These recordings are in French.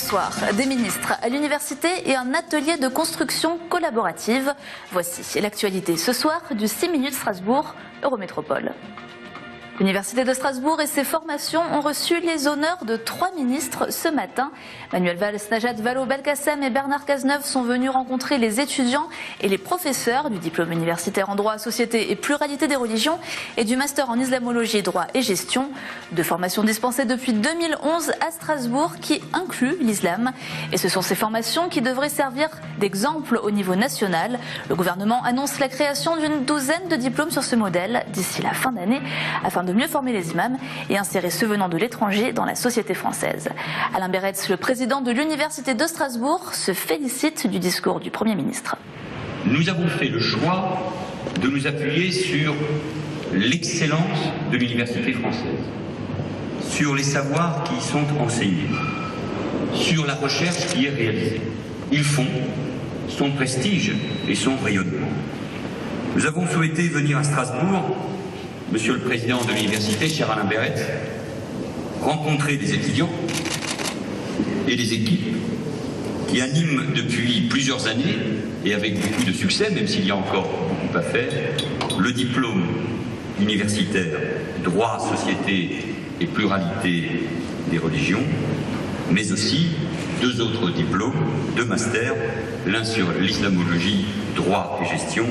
soir, des ministres à l'université et un atelier de construction collaborative. Voici l'actualité ce soir du 6 minutes Strasbourg, Eurométropole. L'Université de Strasbourg et ses formations ont reçu les honneurs de 3 ministres ce matin. Manuel Valls, Najat Vallaud-Belkacem et Bernard Cazeneuve sont venus rencontrer les étudiants et les professeurs du diplôme universitaire en droit, société et pluralité des religions et du master en islamologie, droit et gestion. 2 formations dispensées depuis 2011 à Strasbourg qui incluent l'islam. Et ce sont ces formations qui devraient servir d'exemple au niveau national. Le gouvernement annonce la création d'une douzaine de diplômes sur ce modèle d'ici la fin d'année afin de mieux former les imams et insérer ceux venant de l'étranger dans la société française. Alain Beretz, le président de l'Université de Strasbourg, se félicite du discours du Premier ministre. Nous avons fait le choix de nous appuyer sur l'excellence de l'université française, sur les savoirs qui y sont enseignés, sur la recherche qui est réalisée. Ils font son prestige et son rayonnement. Nous avons souhaité venir à Strasbourg, Monsieur le Président de l'Université, cher Alain Beretz, rencontrer des étudiants et des équipes qui animent depuis plusieurs années, et avec beaucoup de succès, même s'il y a encore beaucoup à faire, le diplôme universitaire droit, société et pluralité des religions, mais aussi 2 autres diplômes, 2 masters, l'un sur l'islamologie, droit et gestion,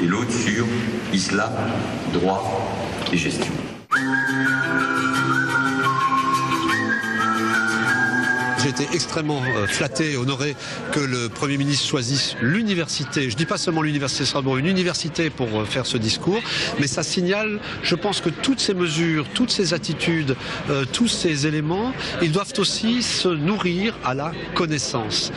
et l'autre sur islam, droit et gestion. J'ai été extrêmement flatté et honoré que le Premier ministre choisisse l'université, je ne dis pas seulement l'université de Strasbourg, une université pour faire ce discours, mais ça signale, je pense que toutes ces mesures, toutes ces attitudes, tous ces éléments, ils doivent aussi se nourrir à la connaissance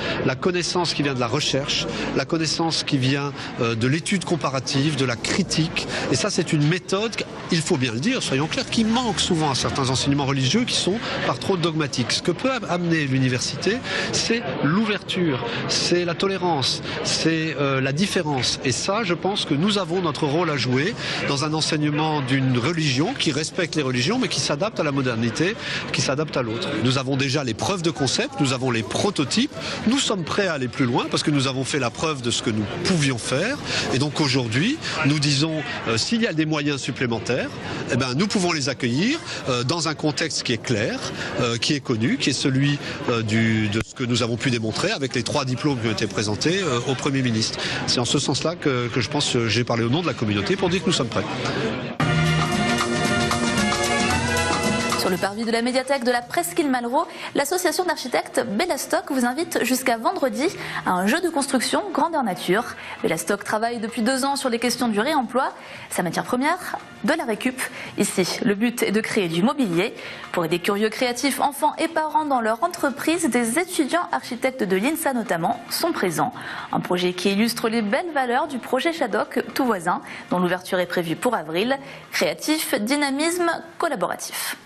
qui vient de la recherche, la connaissance qui vient de l'étude comparative, de la critique, et ça c'est une méthode, il faut bien le dire, soyons clairs, qui manque souvent à certains enseignements religieux qui sont par trop dogmatiques. Ce que peut amener l'université, c'est l'ouverture, c'est la tolérance, c'est la différence. Et ça, je pense que nous avons notre rôle à jouer dans un enseignement d'une religion qui respecte les religions, mais qui s'adapte à la modernité, qui s'adapte à l'autre. Nous avons déjà les preuves de concept, nous avons les prototypes, nous sommes prêts à aller plus loin parce que nous avons fait la preuve de ce que nous pouvions faire. Et donc aujourd'hui, nous disons, s'il y a des moyens supplémentaires, eh ben, nous pouvons les accueillir dans un contexte qui est clair, qui est connu, qui est celui de ce que nous avons pu démontrer avec les 3 diplômes qui ont été présentés au Premier ministre. C'est en ce sens-là que je pense que j'ai parlé au nom de la communauté pour dire que nous sommes prêts. Sur le parvis de la médiathèque de la Presqu'île Malraux, l'association d'architectes Bellastock vous invite jusqu'à vendredi à un jeu de construction grandeur nature. Bellastock travaille depuis 2 ans sur les questions du réemploi. Sa matière première, de la récup. Ici, le but est de créer du mobilier. Pour aider curieux créatifs, enfants et parents dans leur entreprise, des étudiants architectes de l'INSA notamment sont présents. Un projet qui illustre les belles valeurs du projet Shadok Tout Voisin, dont l'ouverture est prévue pour avril. Créatif, dynamisme, collaboratif.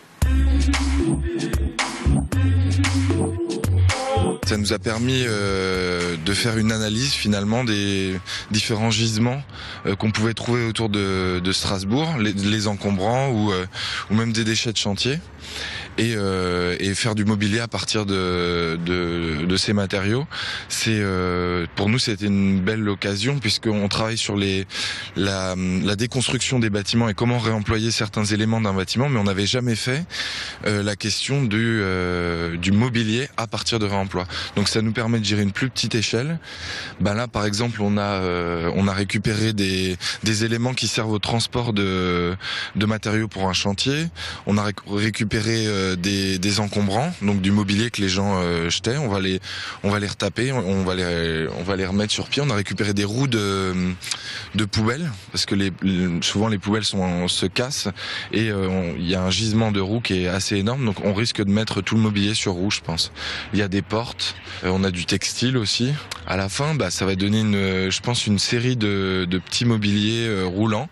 Ça nous a permis de faire une analyse finalement des différents gisements qu'on pouvait trouver autour de Strasbourg, les encombrants ou même des déchets de chantier. Et faire du mobilier à partir de ces matériaux, c'est pour nous c'était une belle occasion puisqu'on travaille sur la déconstruction des bâtiments et comment réemployer certains éléments d'un bâtiment, mais on n'avait jamais fait la question du mobilier à partir de réemploi. Donc ça nous permet de gérer une plus petite échelle. Ben là par exemple on a récupéré des éléments qui servent au transport de matériaux pour un chantier. On a récupéré des encombrants, donc du mobilier que les gens jetaient. On va les retaper, on va les remettre sur pied. On a récupéré des roues de poubelles parce que souvent les poubelles se cassent et il y a un gisement de roues qui est assez énorme, donc on risque de mettre tout le mobilier sur roue, je pense. Il y a des portes, on a du textile aussi. À la fin, ça va donner je pense une série de petits mobiliers roulants.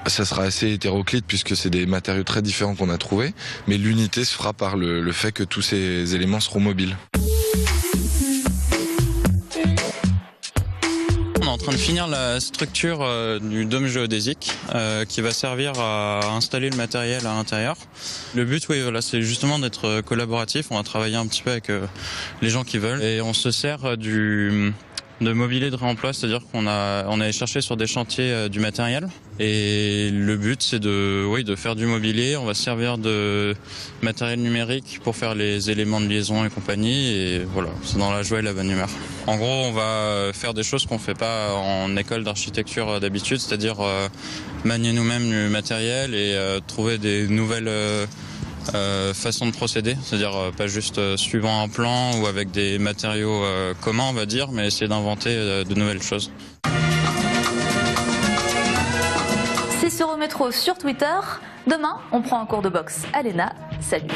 Ça sera assez hétéroclite puisque c'est des matériaux très différents qu'on a trouvés, mais l'unité se fera par le fait que tous ces éléments seront mobiles. en train de finir la structure du dôme géodésique qui va servir à installer le matériel à l'intérieur. Le but, oui, voilà, c'est justement d'être collaboratif. On va travailler un petit peu avec les gens qui veulent et on se sert de mobilier de réemploi, c'est-à-dire qu'on est cherché sur des chantiers du matériel et le but c'est de faire du mobilier. On va se servir de matériel numérique pour faire les éléments de liaison et compagnie et voilà, c'est dans la joie et la bonne humeur. En gros, on va faire des choses qu'on fait pas en école d'architecture d'habitude, c'est-à-dire manier nous-mêmes du matériel et trouver des nouvelles façon de procéder, c'est-à-dire pas juste suivant un plan ou avec des matériaux communs on va dire, mais essayer d'inventer de nouvelles choses. C'est sur Eurométro sur Twitter. Demain, on prend un cours de boxe à l'ENA. Salut.